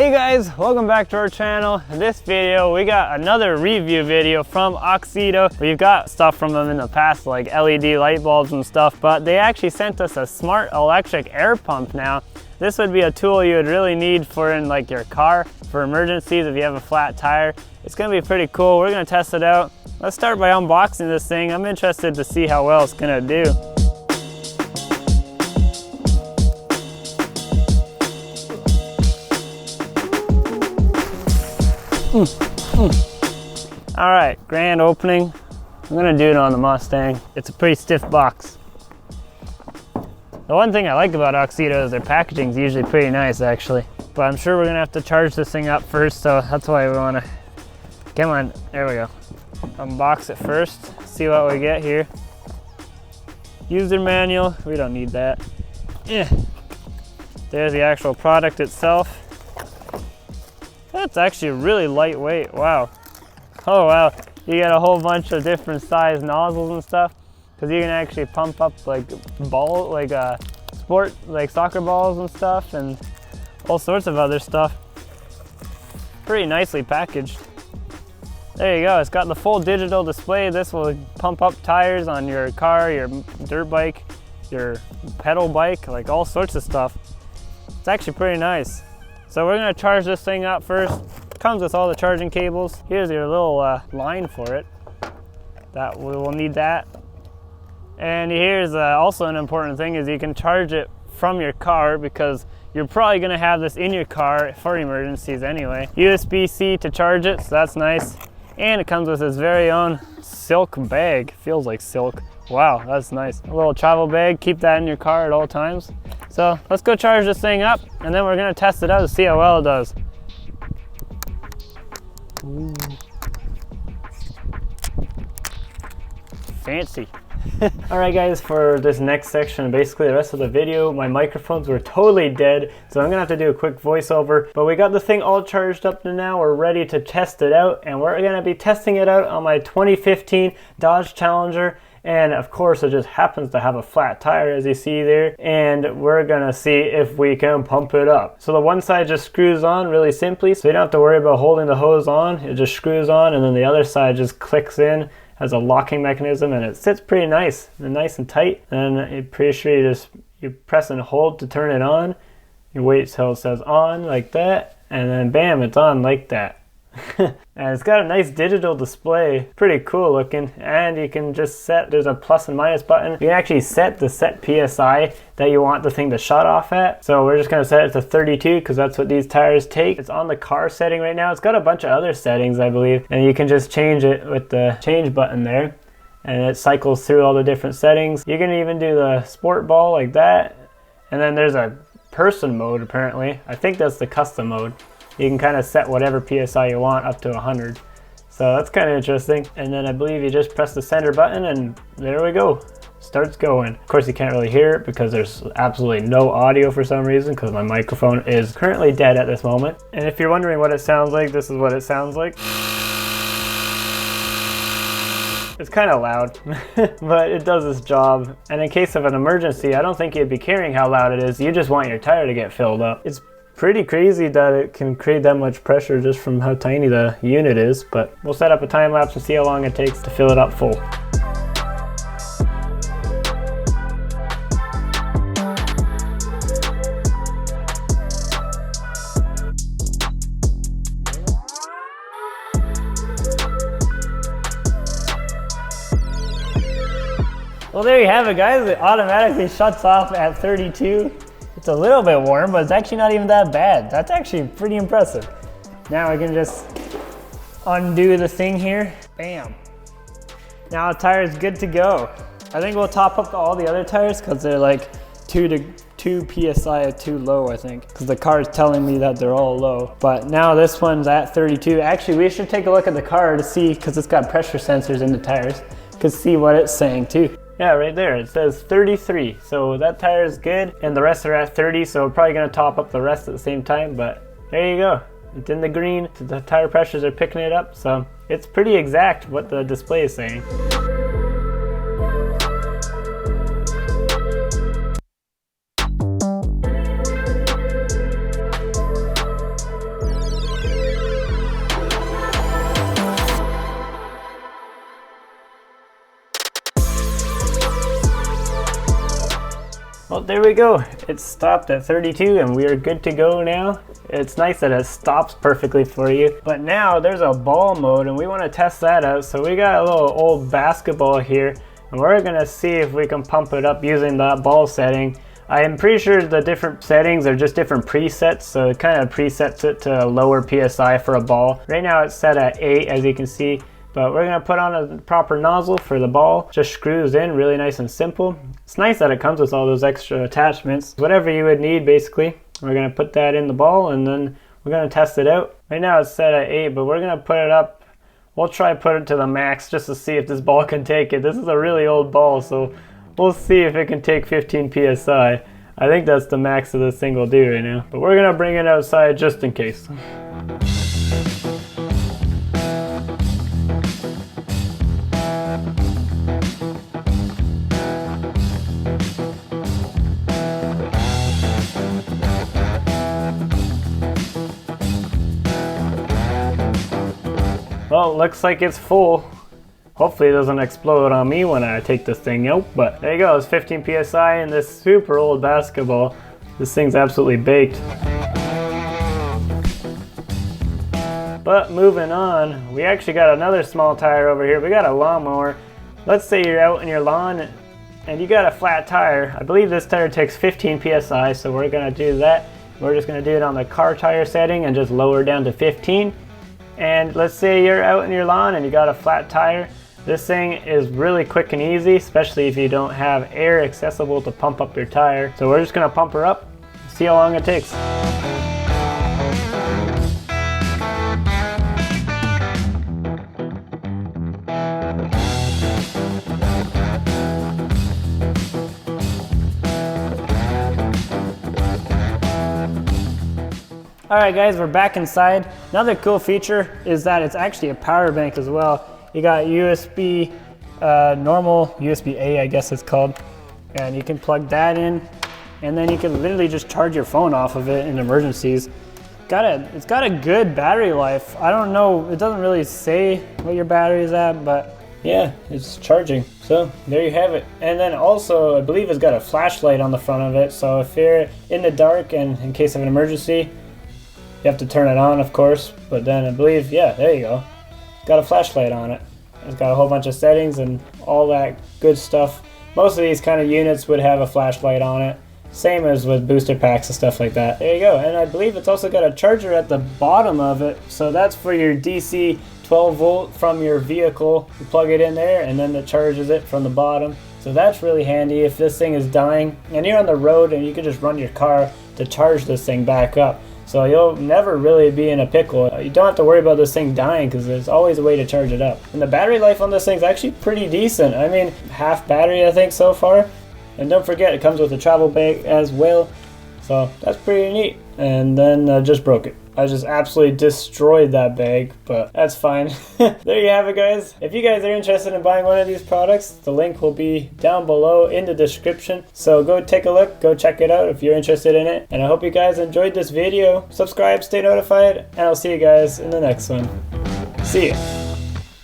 Hey guys, welcome back to our channel. In this video, we got another review video from AUXITO. We've got stuff from them in the past, like LED light bulbs and stuff, but they actually sent us a smart electric air pump now. This would be a tool you would really need for in like your car, for emergencies if you have a flat tire. It's gonna be pretty cool. We're gonna test it out. Let's start by unboxing this thing. I'm interested to see how well it's gonna do. All right, grand opening. I'm gonna do it on the Mustang. It's a pretty stiff box. The one thing I like about AUXITO is their packaging is usually pretty nice actually. But I'm sure we're gonna have to charge this thing up first, so that's why we wanna, come on, there we go. Unbox it first, see what we get here. User manual, we don't need that. There's the actual product itself. That's actually really lightweight, wow. Oh wow, you get a whole bunch of different size nozzles and stuff, because you can actually pump up like sport, like soccer balls and stuff, and all sorts of other stuff. Pretty nicely packaged. There you go, it's got the full digital display. This will pump up tires on your car, your dirt bike, your pedal bike, like all sorts of stuff. It's actually pretty nice. So we're gonna charge this thing up first. Comes with all the charging cables. Here's your little line for it. That we will need that. And here's also an important thing is you can charge it from your car, because you're probably gonna have this in your car for emergencies anyway. USB-C to charge it, so that's nice. And it comes with its very own silk bag. Feels like silk. Wow, that's nice. A little travel bag, keep that in your car at all times. So let's go charge this thing up, and then we're gonna test it out to see how well it does. Ooh. Fancy. All right guys, for this next section, basically the rest of the video, my microphones were totally dead, so I'm gonna have to do a quick voiceover. But we got the thing all charged up to now. We're ready to test it out, and we're gonna be testing it out on my 2015 Dodge Challenger. And of course, it just happens to have a flat tire, as you see there, and we're gonna see if we can pump it up. So the one side just screws on really simply, so you don't have to worry about holding the hose on. It just screws on, and then the other side just clicks in, has a locking mechanism, and it sits pretty nice and tight. And I'm pretty sure you press and hold to turn it on. You wait till it says on like that, and then bam, it's on like that. And it's got a nice digital display, pretty cool looking, and you can just set, there's a plus and minus button. You can actually set the PSI that you want the thing to shut off at. So we're just gonna set it to 32 because that's what these tires take. It's on the car setting right now. It's got a bunch of other settings, I believe, and you can just change it with the change button there, and it cycles through all the different settings. You can even do the sport ball like that, and then there's a person mode apparently. I think that's the custom mode. You can kind of set whatever PSI you want up to 100. So that's kind of interesting. And then I believe you just press the center button and there we go. Starts going. Of course you can't really hear it because there's absolutely no audio for some reason, because my microphone is currently dead at this moment. And if you're wondering what it sounds like, this is what it sounds like. It's kind of loud, but it does its job. And in case of an emergency, I don't think you'd be caring how loud it is. You just want your tire to get filled up. It's pretty crazy that it can create that much pressure just from how tiny the unit is, but we'll set up a time lapse and see how long it takes to fill it up full. Well, there you have it guys, it automatically shuts off at 32. It's a little bit warm, but it's actually not even that bad. That's actually pretty impressive. Now I can just undo the thing here. Bam. Now the tire is good to go. I think we'll top up all the other tires because they're like 2 PSI too low, I think. Because the car is telling me that they're all low. But now this one's at 32. Actually, we should take a look at the car to see, because it's got pressure sensors in the tires, to see what it's saying too. Yeah, right there, it says 33. So that tire is good, and the rest are at 30, so we're probably gonna top up the rest at the same time, but there you go. It's in the green, the tire pressures are picking it up, so it's pretty exact what the display is saying. Well, there we go. It stopped at 32 and we are good to go now. It's nice that it stops perfectly for you. But now there's a ball mode and we want to test that out. So we got a little old basketball here and we're gonna see if we can pump it up using that ball setting. I am pretty sure the different settings are just different presets, so it kind of presets it to lower PSI for a ball. Right now it's set at 8, as you can see, but we're gonna put on a proper nozzle for the ball. Just screws in, really nice and simple. It's nice that it comes with all those extra attachments. Whatever you would need, basically. We're gonna put that in the ball and then we're gonna test it out. Right now it's set at 8, but we're gonna put it up. We'll try put it to the max just to see if this ball can take it. This is a really old ball, so we'll see if it can take 15 PSI. I think that's the max of this thing will do right now. But we're gonna bring it outside just in case. Well, it looks like it's full. Hopefully it doesn't explode on me when I take this thing out, but there you go, it's 15 PSI in this super old basketball. This thing's absolutely baked. But moving on, we actually got another small tire over here. We got a lawnmower. Let's say you're out in your lawn and you got a flat tire. I believe this tire takes 15 PSI, so we're gonna do that. We're just gonna do it on the car tire setting and just lower down to 15. And let's say you're out in your lawn and you got a flat tire. This thing is really quick and easy, especially if you don't have air accessible to pump up your tire. So we're just gonna pump her up, see how long it takes. Alright guys, we're back inside. Another cool feature is that it's actually a power bank as well. You got USB, normal USB-A I guess it's called, and you can plug that in and then you can literally just charge your phone off of it in emergencies. It's got a good battery life. I don't know, it doesn't really say what your battery is at, but yeah, it's charging. So there you have it. And then also I believe it's got a flashlight on the front of it, so if you're in the dark and in case of an emergency, you have to turn it on, of course, but then I believe, yeah, there you go. It's got a flashlight on it. It's got a whole bunch of settings and all that good stuff. Most of these kind of units would have a flashlight on it. Same as with booster packs and stuff like that. There you go. And I believe it's also got a charger at the bottom of it. So that's for your DC 12 volt from your vehicle. You plug it in there and then it charges it from the bottom. So that's really handy if this thing is dying and you're on the road and you can just run your car to charge this thing back up. So you'll never really be in a pickle. You don't have to worry about this thing dying because there's always a way to charge it up. And the battery life on this thing is actually pretty decent. I mean, half battery I think so far. And don't forget, it comes with a travel bag as well. So that's pretty neat. And then I just broke it. I just absolutely destroyed that bag, but that's fine. There you have it, guys. If you guys are interested in buying one of these products, the link will be down below in the description. So go take a look, go check it out if you're interested in it. And I hope you guys enjoyed this video. Subscribe, stay notified, and I'll see you guys in the next one. See ya.